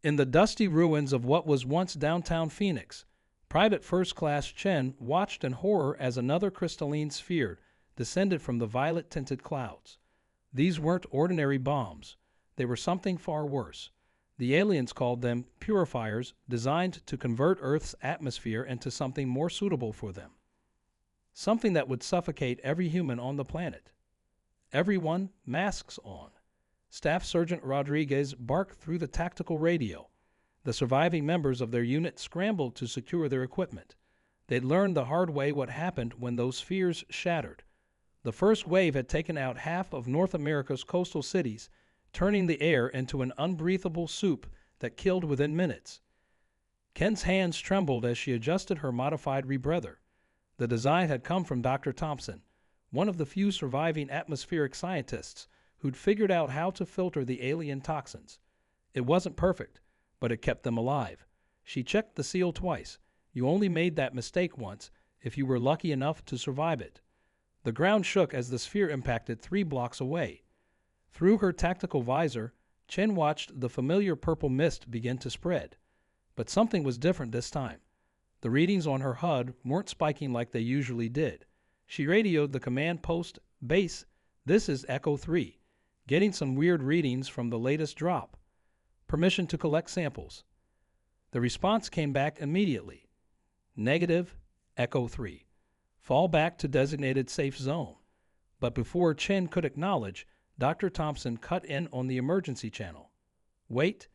In the dusty ruins of what was once downtown Phoenix, Private First Class Chen watched in horror as another crystalline sphere descended from the violet-tinted clouds. These weren't ordinary bombs. They were something far worse. The aliens called them purifiers, designed to convert Earth's atmosphere into something more suitable for them. Something that would suffocate every human on the planet. Everyone, masks on. Staff Sergeant Rodriguez barked through the tactical radio. The surviving members of their unit scrambled to secure their equipment. They'd learned the hard way what happened when those spheres shattered. The first wave had taken out half of North America's coastal cities, turning the air into an unbreathable soup that killed within minutes. Ken's hands trembled as she adjusted her modified rebreather. The design had come from Dr. Thompson, one of the few surviving atmospheric scientists who'd figured out how to filter the alien toxins. It wasn't perfect, but it kept them alive. She checked the seal twice. You only made that mistake once if you were lucky enough to survive it. The ground shook as the sphere impacted 3 blocks away. Through her tactical visor, Chen watched the familiar purple mist begin to spread. But something was different this time. The readings on her HUD weren't spiking like they usually did. She radioed the command post, "Base, this is Echo 3. Getting some weird readings from the latest drop. Permission to collect samples." The response came back immediately. "Negative, Echo 3. Fall back to designated safe zone." But before Chen could acknowledge, Dr. Thompson cut in on the emergency channel. "Wait,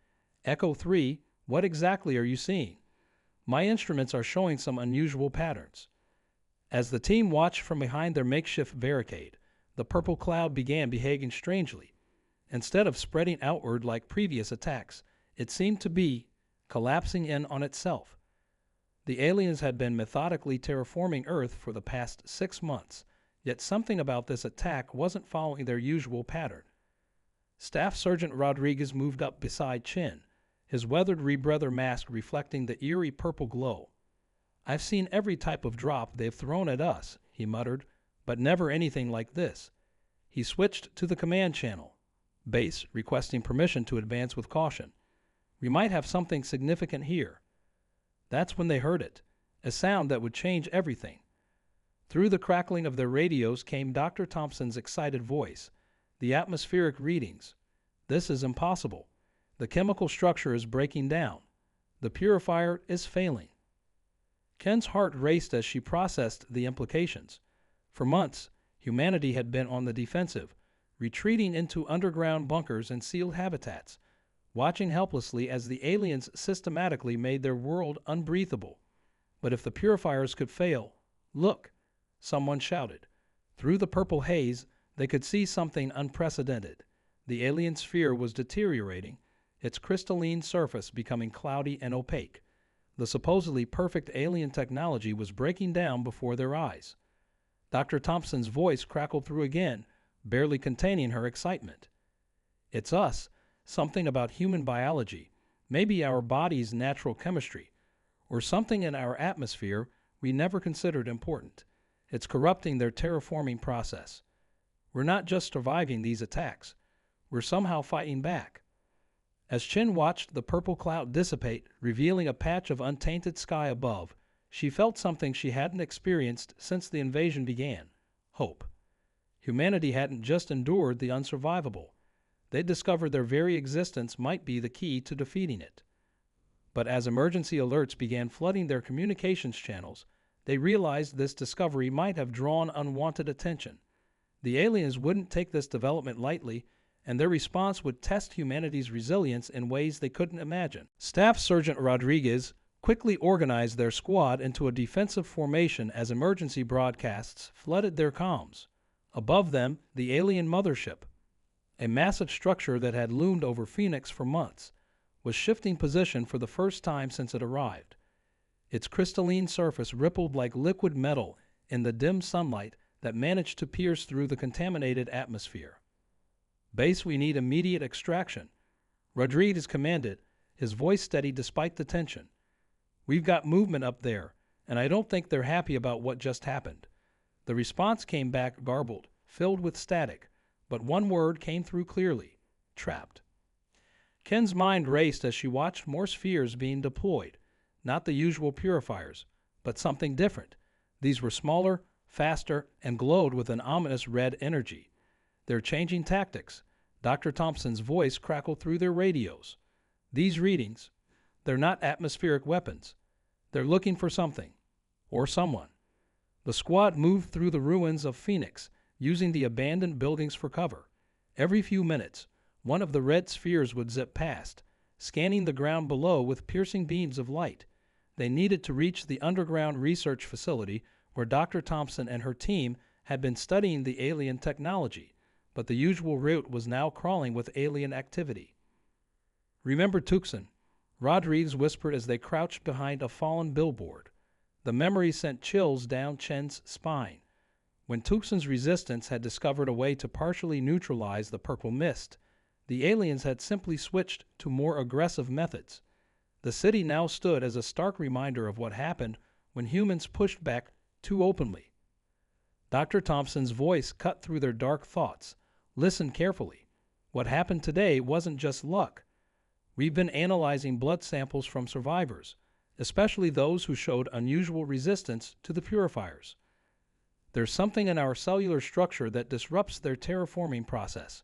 Echo 3, what exactly are you seeing? My instruments are showing some unusual patterns." As the team watched from behind their makeshift barricade, the purple cloud began behaving strangely. Instead of spreading outward like previous attacks, it seemed to be collapsing in on itself. The aliens had been methodically terraforming Earth for the past 6 months, yet something about this attack wasn't following their usual pattern. Staff Sergeant Rodriguez moved up beside Chen, his weathered rebreather mask reflecting the eerie purple glow. "I've seen every type of drop they've thrown at us," he muttered, "but never anything like this." He switched to the command channel. "Base requesting permission to advance with caution. We might have something significant here." That's when they heard it, a sound that would change everything. Through the crackling of their radios came Dr. Thompson's excited voice. "The atmospheric readings. This is impossible. The chemical structure is breaking down. The purifier is failing." Ken's heart raced as she processed the implications. For months, humanity had been on the defensive, retreating into underground bunkers and sealed habitats, watching helplessly as the aliens systematically made their world unbreathable. But if the purifiers could fail, look, someone shouted. Through the purple haze, they could see something unprecedented. The alien sphere was deteriorating, its crystalline surface becoming cloudy and opaque. The supposedly perfect alien technology was breaking down before their eyes. Dr. Thompson's voice crackled through again, barely containing her excitement. "It's us, something about human biology, maybe our body's natural chemistry, or something in our atmosphere we never considered important. It's corrupting their terraforming process. We're not just surviving these attacks, we're somehow fighting back." As Chen watched the purple cloud dissipate, revealing a patch of untainted sky above, she felt something she hadn't experienced since the invasion began: hope. Humanity hadn't just endured the unsurvivable. They discovered their very existence might be the key to defeating it. But as emergency alerts began flooding their communications channels, they realized this discovery might have drawn unwanted attention. The aliens wouldn't take this development lightly, and their response would test humanity's resilience in ways they couldn't imagine. Staff Sergeant Rodriguez quickly organized their squad into a defensive formation as emergency broadcasts flooded their comms. Above them, the alien mothership, a massive structure that had loomed over Phoenix for months, was shifting position for the first time since it arrived. Its crystalline surface rippled like liquid metal in the dim sunlight that managed to pierce through the contaminated atmosphere. "Base, we need immediate extraction," Rodriguez commanded, his voice steady despite the tension. "We've got movement up there, and I don't think they're happy about what just happened." The response came back garbled, filled with static, but one word came through clearly: trapped. Chen's mind raced as she watched more spheres being deployed, not the usual purifiers, but something different. These were smaller, faster, and glowed with an ominous red energy. They're changing tactics. Dr. Thompson's voice crackled through their radios. These readings, they're not atmospheric weapons. They're looking for something, or someone. The squad moved through the ruins of Phoenix, using the abandoned buildings for cover. Every few minutes, one of the red spheres would zip past, scanning the ground below with piercing beams of light. They needed to reach the underground research facility where Dr. Thompson and her team had been studying the alien technology, but the usual route was now crawling with alien activity. "Remember Tucson," Rodriguez whispered as they crouched behind a fallen billboard. The memory sent chills down Chen's spine. When Tucson's resistance had discovered a way to partially neutralize the purple mist, the aliens had simply switched to more aggressive methods. The city now stood as a stark reminder of what happened when humans pushed back too openly. Dr. Thompson's voice cut through their dark thoughts. "Listen carefully. What happened today wasn't just luck. We've been analyzing blood samples from survivors, especially those who showed unusual resistance to the purifiers. There's something in our cellular structure that disrupts their terraforming process.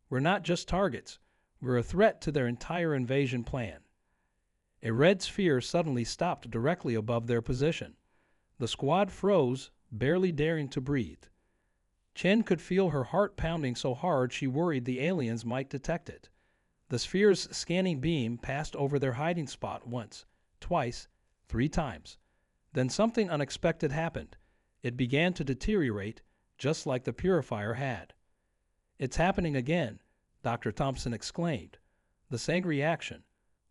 We're not just targets, we're a threat to their entire invasion plan." A red sphere suddenly stopped directly above their position. The squad froze, barely daring to breathe. Chen could feel her heart pounding so hard she worried the aliens might detect it. The sphere's scanning beam passed over their hiding spot once, twice, 3 times. Then something unexpected happened. It began to deteriorate, just like the purifier had. "It's happening again," Dr. Thompson exclaimed. "The same reaction.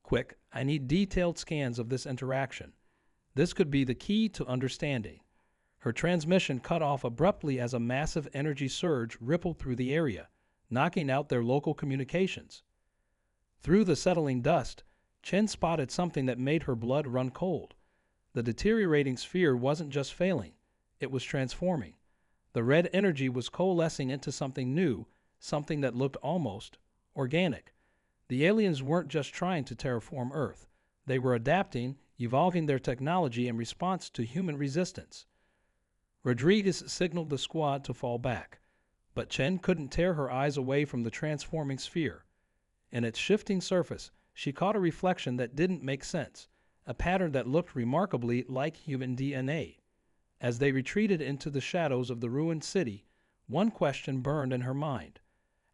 Quick, I need detailed scans of this interaction. This could be the key to understanding." Her transmission cut off abruptly as a massive energy surge rippled through the area, knocking out their local communications. Through the settling dust, Chen spotted something that made her blood run cold. The deteriorating sphere wasn't just failing, it was transforming. The red energy was coalescing into something new, something that looked almost organic. The aliens weren't just trying to terraform Earth. They were adapting, evolving their technology in response to human resistance. Rodriguez signaled the squad to fall back, but Chen couldn't tear her eyes away from the transforming sphere. In its shifting surface, she caught a reflection that didn't make sense, a pattern that looked remarkably like human DNA. As they retreated into the shadows of the ruined city, one question burned in her mind.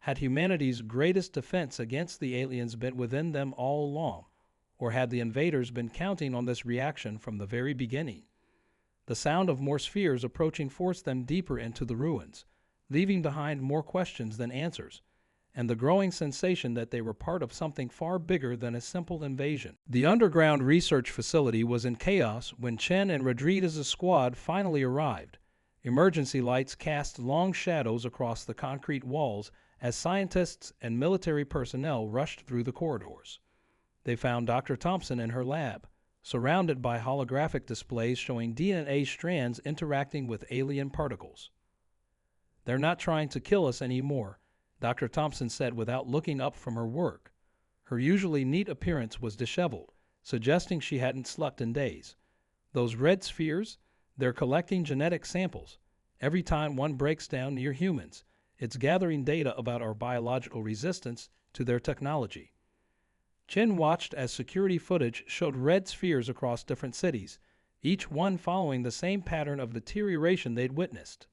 Had humanity's greatest defense against the aliens been within them all along, or had the invaders been counting on this reaction from the very beginning? The sound of more spheres approaching forced them deeper into the ruins, leaving behind more questions than answers, and the growing sensation that they were part of something far bigger than a simple invasion. The underground research facility was in chaos when Chen and Rodriguez's squad finally arrived. Emergency lights cast long shadows across the concrete walls as scientists and military personnel rushed through the corridors. They found Dr. Thompson in her lab, surrounded by holographic displays showing DNA strands interacting with alien particles. "They're not trying to kill us anymore," Dr. Thompson said without looking up from her work. Her usually neat appearance was disheveled, suggesting she hadn't slept in days. "Those red spheres, they're collecting genetic samples. Every time one breaks down near humans, it's gathering data about our biological resistance to their technology." Chen watched as security footage showed red spheres across different cities, each one following the same pattern of deterioration they'd witnessed.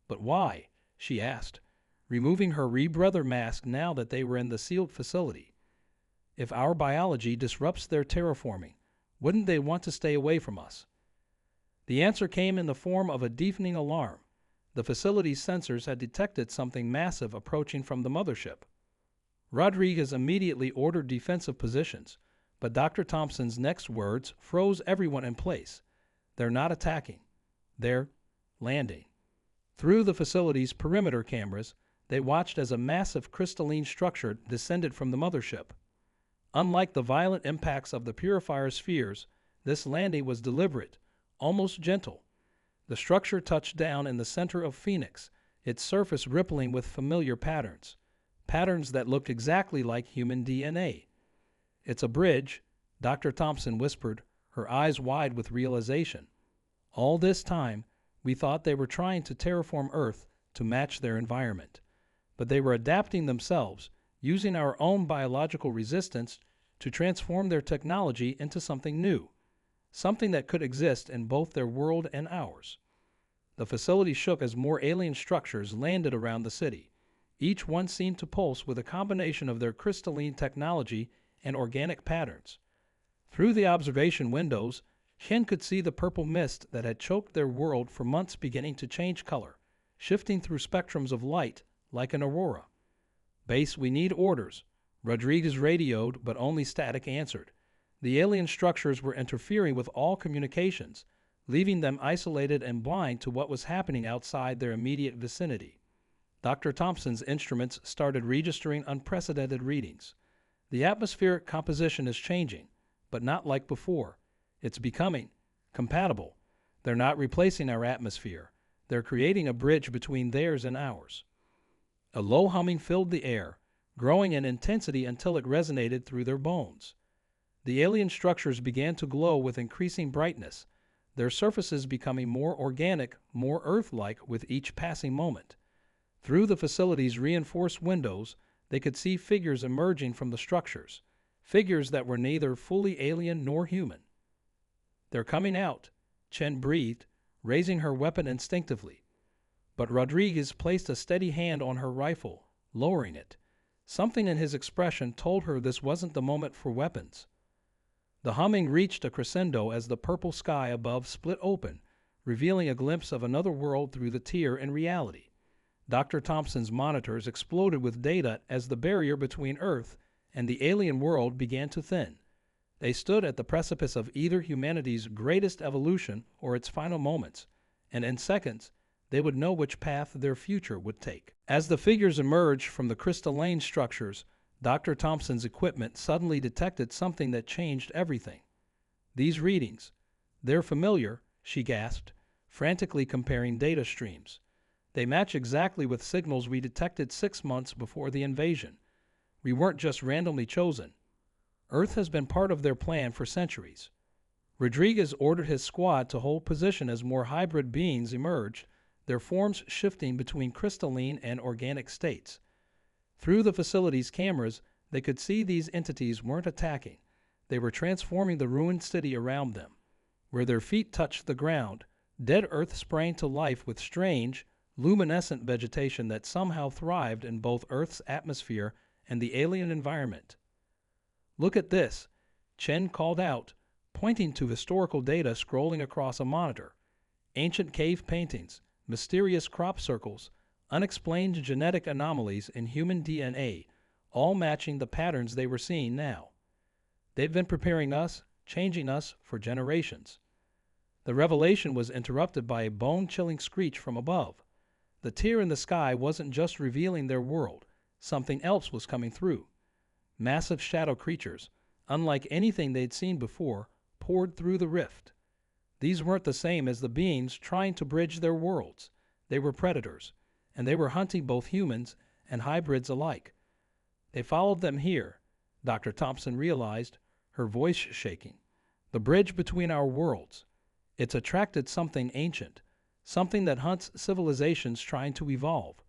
"But why?" she asked, removing her rebreather mask now that they were in the sealed facility. "If our biology disrupts their terraforming, wouldn't they want to stay away from us?" The answer came in the form of a deafening alarm. The facility's sensors had detected something massive approaching from the mothership. Rodriguez immediately ordered defensive positions, but Dr. Thompson's next words froze everyone in place. "They're not attacking. They're landing." Through the facility's perimeter cameras, they watched as a massive crystalline structure descended from the mothership. Unlike the violent impacts of the purifier spheres, this landing was deliberate, almost gentle. The structure touched down in the center of Phoenix, its surface rippling with familiar patterns. patterns that looked exactly like human DNA. "It's a bridge," Dr. Thompson whispered, her eyes wide with realization. "All this time, we thought they were trying to terraform Earth to match their environment. But they were adapting themselves, using our own biological resistance to transform their technology into something new, something that could exist in both their world and ours." The facility shook as more alien structures landed around the city. Each one seemed to pulse with a combination of their crystalline technology and organic patterns. Through the observation windows, Chen could see the purple mist that had choked their world for months beginning to change color, shifting through spectrums of light like an aurora. "Base, we need orders." Rodriguez radioed, but only static answered. The alien structures were interfering with all communications, leaving them isolated and blind to what was happening outside their immediate vicinity. Dr. Thompson's instruments started registering unprecedented readings. "The atmospheric composition is changing, but not like before. It's becoming compatible. They're not replacing our atmosphere. They're creating a bridge between theirs and ours." A low humming filled the air, growing in intensity until it resonated through their bones. The alien structures began to glow with increasing brightness, their surfaces becoming more organic, more Earth-like with each passing moment. Through the facility's reinforced windows, they could see figures emerging from the structures, figures that were neither fully alien nor human. "They're coming out," Chen breathed, raising her weapon instinctively. But Rodriguez placed a steady hand on her rifle, lowering it. Something in his expression told her this wasn't the moment for weapons. The humming reached a crescendo as the purple sky above split open, revealing a glimpse of another world through the tear in reality. Dr. Thompson's monitors exploded with data as the barrier between Earth and the alien world began to thin. They stood at the precipice of either humanity's greatest evolution or its final moments, and in seconds, they would know which path their future would take. As the figures emerged from the crystalline structures, Dr. Thompson's equipment suddenly detected something that changed everything. "These readings, they're familiar," she gasped, frantically comparing data streams. "They match exactly with signals we detected 6 months before the invasion. We weren't just randomly chosen. Earth has been part of their plan for centuries." Rodriguez ordered his squad to hold position as more hybrid beings emerged, their forms shifting between crystalline and organic states. Through the facility's cameras, they could see these entities weren't attacking. They were transforming the ruined city around them. Where their feet touched the ground, dead Earth sprang to life with strange, luminescent vegetation that somehow thrived in both Earth's atmosphere and the alien environment. "Look at this," Chen called out, pointing to historical data scrolling across a monitor. Ancient cave paintings, mysterious crop circles, unexplained genetic anomalies in human DNA, all matching the patterns they were seeing now. "They've been preparing us, changing us for generations." The revelation was interrupted by a bone-chilling screech from above. The tear in the sky wasn't just revealing their world, something else was coming through. Massive shadow creatures, unlike anything they'd seen before, poured through the rift. These weren't the same as the beings trying to bridge their worlds. They were predators, and they were hunting both humans and hybrids alike. "They followed them here," Dr. Thompson realized, her voice shaking. "The bridge between our worlds. It's attracted something ancient, something that hunts civilizations trying to evolve."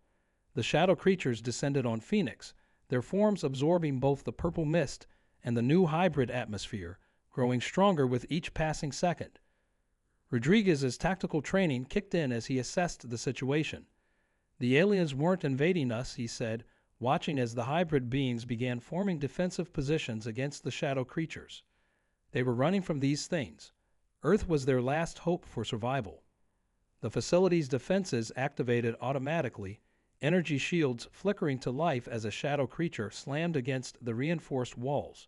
The shadow creatures descended on Phoenix, their forms absorbing both the purple mist and the new hybrid atmosphere, growing stronger with each passing second. Rodriguez's tactical training kicked in as he assessed the situation. "The aliens weren't invading us," he said, watching as the hybrid beings began forming defensive positions against the shadow creatures. "They were running from these things. Earth was their last hope for survival." The facility's defenses activated automatically, energy shields flickering to life as a shadow creature slammed against the reinforced walls.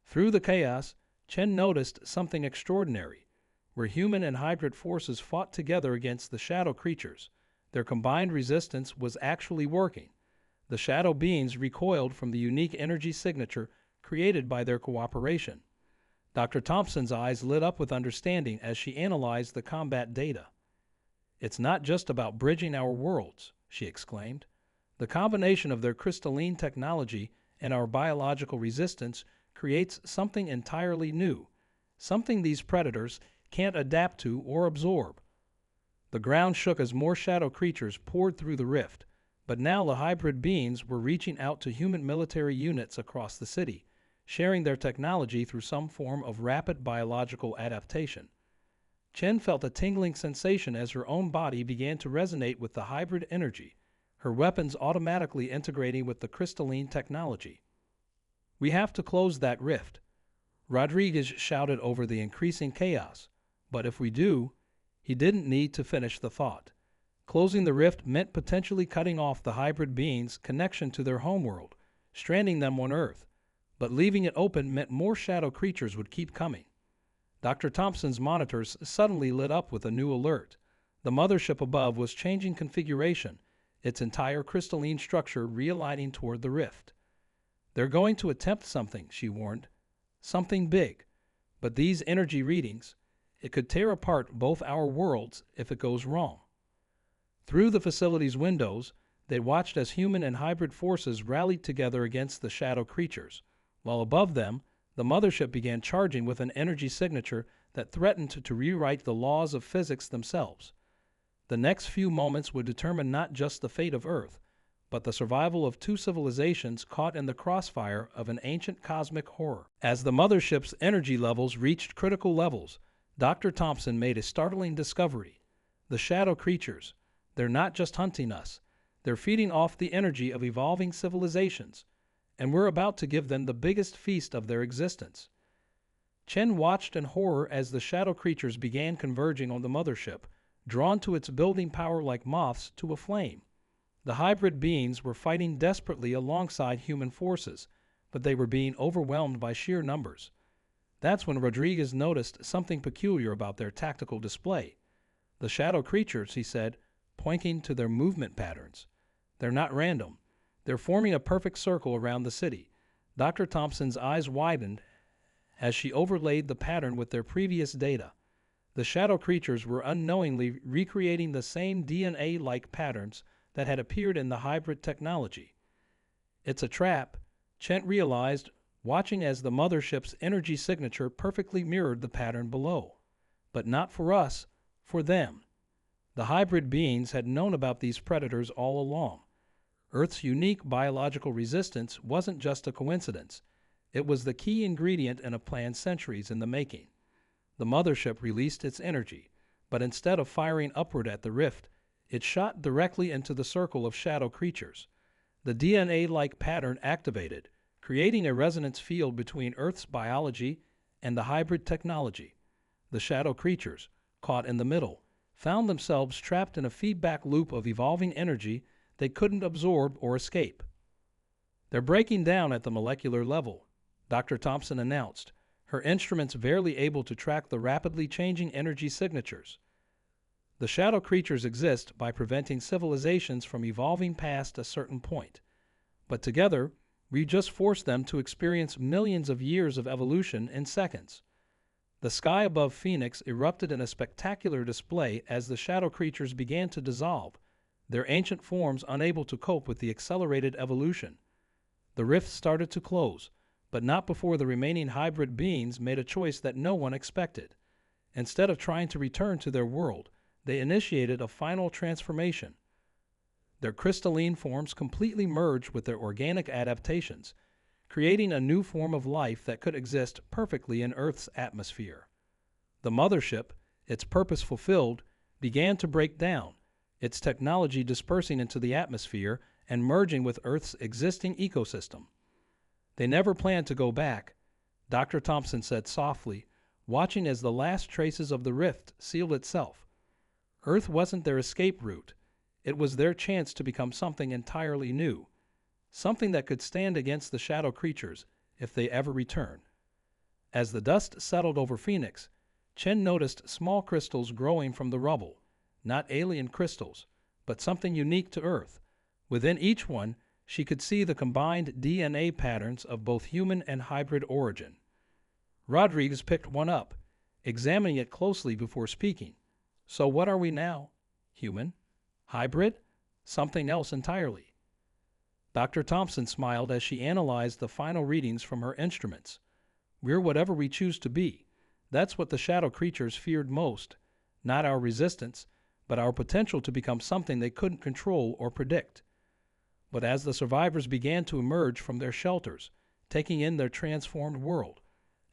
Through the chaos, Chen noticed something extraordinary. Where human and hybrid forces fought together against the shadow creatures, their combined resistance was actually working. The shadow beings recoiled from the unique energy signature created by their cooperation. Dr. Thompson's eyes lit up with understanding as she analyzed the combat data. "It's not just about bridging our worlds," she exclaimed. The combination of their crystalline technology and our biological resistance creates something entirely new, something these predators can't adapt to or absorb. The ground shook as more shadow creatures poured through the rift, but now the hybrid beings were reaching out to human military units across the city, sharing their technology through some form of rapid biological adaptation. Chen felt a tingling sensation as her own body began to resonate with the hybrid energy, her weapons automatically integrating with the crystalline technology. "We have to close that rift," Rodriguez shouted over the increasing chaos. But if we do, he didn't need to finish the thought. Closing the rift meant potentially cutting off the hybrid beings' connection to their homeworld, stranding them on Earth. But leaving it open meant more shadow creatures would keep coming. Dr. Thompson's monitors suddenly lit up with a new alert. The mothership above was changing configuration, its entire crystalline structure realigning toward the rift. "They're going to attempt something," she warned. "Something big. But these energy readings, it could tear apart both our worlds if it goes wrong." Through the facility's windows, they watched as human and hybrid forces rallied together against the shadow creatures, while above them, the mothership began charging with an energy signature that threatened to rewrite the laws of physics themselves. The next few moments would determine not just the fate of Earth, but the survival of two civilizations caught in the crossfire of an ancient cosmic horror. As the mothership's energy levels reached critical levels, Dr. Thompson made a startling discovery. The shadow creatures, they're not just hunting us, they're feeding off the energy of evolving civilizations, and we're about to give them the biggest feast of their existence. Chen watched in horror as the shadow creatures began converging on the mothership, drawn to its building power like moths to a flame. The hybrid beings were fighting desperately alongside human forces, but they were being overwhelmed by sheer numbers. That's when Rodriguez noticed something peculiar about their tactical display. "The shadow creatures," he said, pointing to their movement patterns. "They're not random. They're forming a perfect circle around the city." Dr. Thompson's eyes widened as she overlaid the pattern with their previous data. The shadow creatures were unknowingly recreating the same DNA-like patterns that had appeared in the hybrid technology. "It's a trap," Chen realized, watching as the mothership's energy signature perfectly mirrored the pattern below. But not for us, for them. The hybrid beings had known about these predators all along. Earth's unique biological resistance wasn't just a coincidence. It was the key ingredient in a plan centuries in the making. The mothership released its energy, but instead of firing upward at the rift, it shot directly into the circle of shadow creatures. The DNA-like pattern activated, creating a resonance field between Earth's biology and the hybrid technology. The shadow creatures, caught in the middle, found themselves trapped in a feedback loop of evolving energy they couldn't absorb or escape. "They're breaking down at the molecular level," Dr. Thompson announced, her instruments barely able to track the rapidly changing energy signatures. "The shadow creatures exist by preventing civilizations from evolving past a certain point. But together, we just forced them to experience millions of years of evolution in seconds." The sky above Phoenix erupted in a spectacular display as the shadow creatures began to dissolve, their ancient forms unable to cope with the accelerated evolution. The rift started to close, but not before the remaining hybrid beings made a choice that no one expected. Instead of trying to return to their world, they initiated a final transformation. Their crystalline forms completely merged with their organic adaptations, creating a new form of life that could exist perfectly in Earth's atmosphere. The mothership, its purpose fulfilled, began to break down, its technology dispersing into the atmosphere and merging with Earth's existing ecosystem. "They never planned to go back," Dr. Thompson said softly, watching as the last traces of the rift sealed itself. Earth wasn't their escape route. It was their chance to become something entirely new, something that could stand against the shadow creatures if they ever return. As the dust settled over Phoenix, Chen noticed small crystals growing from the rubble, not alien crystals, but something unique to Earth. Within each one, she could see the combined DNA patterns of both human and hybrid origin. Rodriguez picked one up, examining it closely before speaking. "So what are we now? Human? Hybrid? Something else entirely?" Dr. Thompson smiled as she analyzed the final readings from her instruments. We're whatever we choose to be. That's what the shadow creatures feared most. Not our resistance, but our potential to become something they couldn't control or predict. But as the survivors began to emerge from their shelters, taking in their transformed world,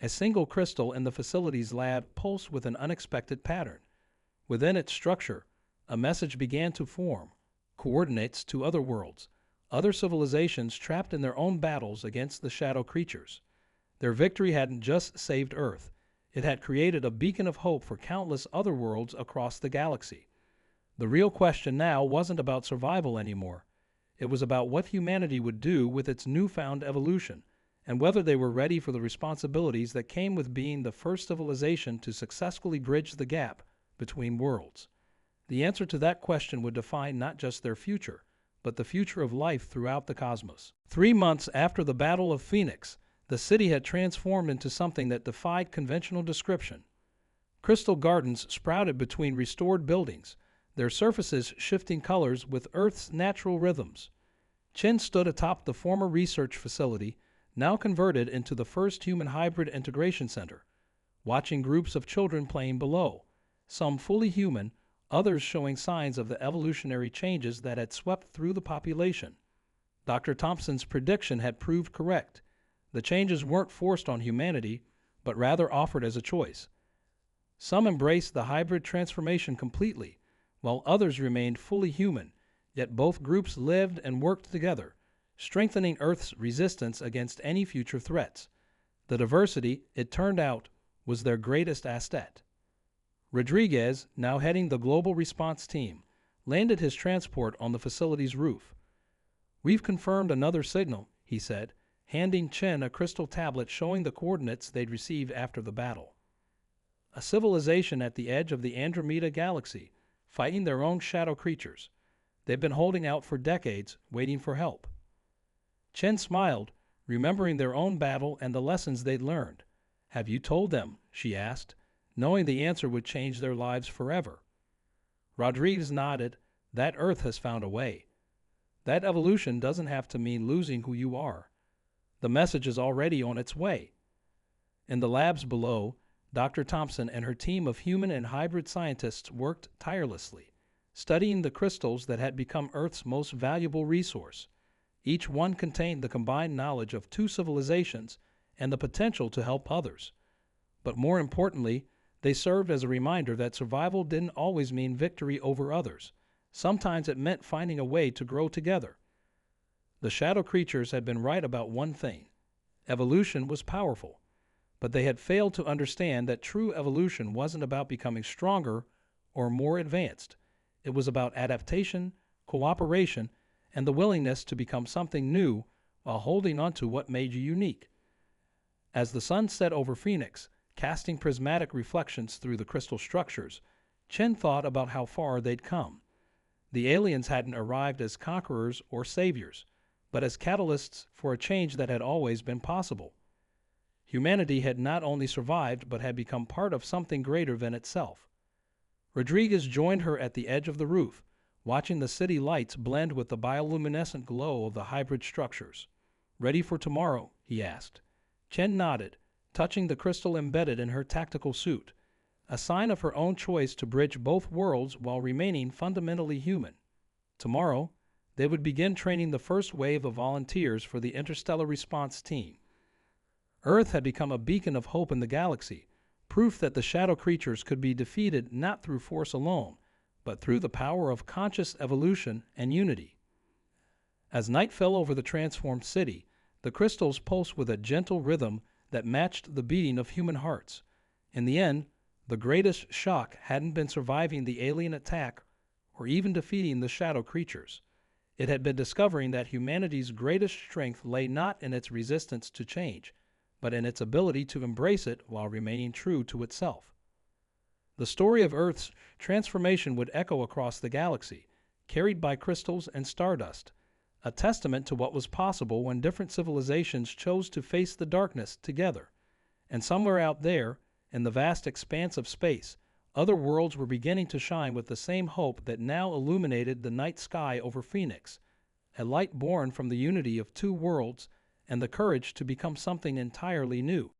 a single crystal in the facility's lab pulsed with an unexpected pattern. Within its structure, a message began to form, coordinates to other worlds, other civilizations trapped in their own battles against the shadow creatures. Their victory hadn't just saved Earth, it had created a beacon of hope for countless other worlds across the galaxy. The real question now wasn't about survival anymore. It was about what humanity would do with its newfound evolution, and whether they were ready for the responsibilities that came with being the first civilization to successfully bridge the gap between worlds. The answer to that question would define not just their future, but the future of life throughout the cosmos. 3 months after the Battle of Phoenix, the city had transformed into something that defied conventional description. Crystal gardens sprouted between restored buildings, their surfaces shifting colors with Earth's natural rhythms. Chen stood atop the former research facility, now converted into the first human hybrid integration center, watching groups of children playing below, some fully human, others showing signs of the evolutionary changes that had swept through the population. Dr. Thompson's prediction had proved correct. The changes weren't forced on humanity, but rather offered as a choice. Some embraced the hybrid transformation completely, while others remained fully human, yet both groups lived and worked together, strengthening Earth's resistance against any future threats. The diversity, it turned out, was their greatest asset. Rodriguez, now heading the global response team, landed his transport on the facility's roof. "We've confirmed another signal," he said, handing Chen a crystal tablet showing the coordinates they'd received after the battle. A civilization at the edge of the Andromeda galaxy, fighting their own shadow creatures. They've been holding out for decades, waiting for help. Chen smiled, remembering their own battle and the lessons they'd learned. "Have you told them?" she asked, knowing the answer would change their lives forever. Rodriguez nodded. "That Earth has found a way. That evolution doesn't have to mean losing who you are. The message is already on its way." In the labs below, Dr. Thompson and her team of human and hybrid scientists worked tirelessly, studying the crystals that had become Earth's most valuable resource. Each one contained the combined knowledge of 2 civilizations and the potential to help others. But more importantly, they served as a reminder that survival didn't always mean victory over others. Sometimes it meant finding a way to grow together. The shadow creatures had been right about one thing. Evolution was powerful, but they had failed to understand that true evolution wasn't about becoming stronger or more advanced. It was about adaptation, cooperation, and the willingness to become something new while holding on to what made you unique. As the sun set over Phoenix, casting prismatic reflections through the crystal structures, Chen thought about how far they'd come. The aliens hadn't arrived as conquerors or saviors, but as catalysts for a change that had always been possible. Humanity had not only survived, but had become part of something greater than itself. Rodriguez joined her at the edge of the roof, watching the city lights blend with the bioluminescent glow of the hybrid structures. "Ready for tomorrow?" he asked. Chen nodded, touching the crystal embedded in her tactical suit, a sign of her own choice to bridge both worlds while remaining fundamentally human. Tomorrow, they would begin training the first wave of volunteers for the interstellar response team. Earth had become a beacon of hope in the galaxy, proof that the shadow creatures could be defeated not through force alone, but through the power of conscious evolution and unity. As night fell over the transformed city, the crystals pulsed with a gentle rhythm that matched the beating of human hearts. In the end, the greatest shock hadn't been surviving the alien attack or even defeating the shadow creatures. It had been discovering that humanity's greatest strength lay not in its resistance to change, but in its ability to embrace it while remaining true to itself. The story of Earth's transformation would echo across the galaxy, carried by crystals and stardust, a testament to what was possible when different civilizations chose to face the darkness together. And somewhere out there, in the vast expanse of space, other worlds were beginning to shine with the same hope that now illuminated the night sky over Phoenix, a light born from the unity of two worlds and the courage to become something entirely new.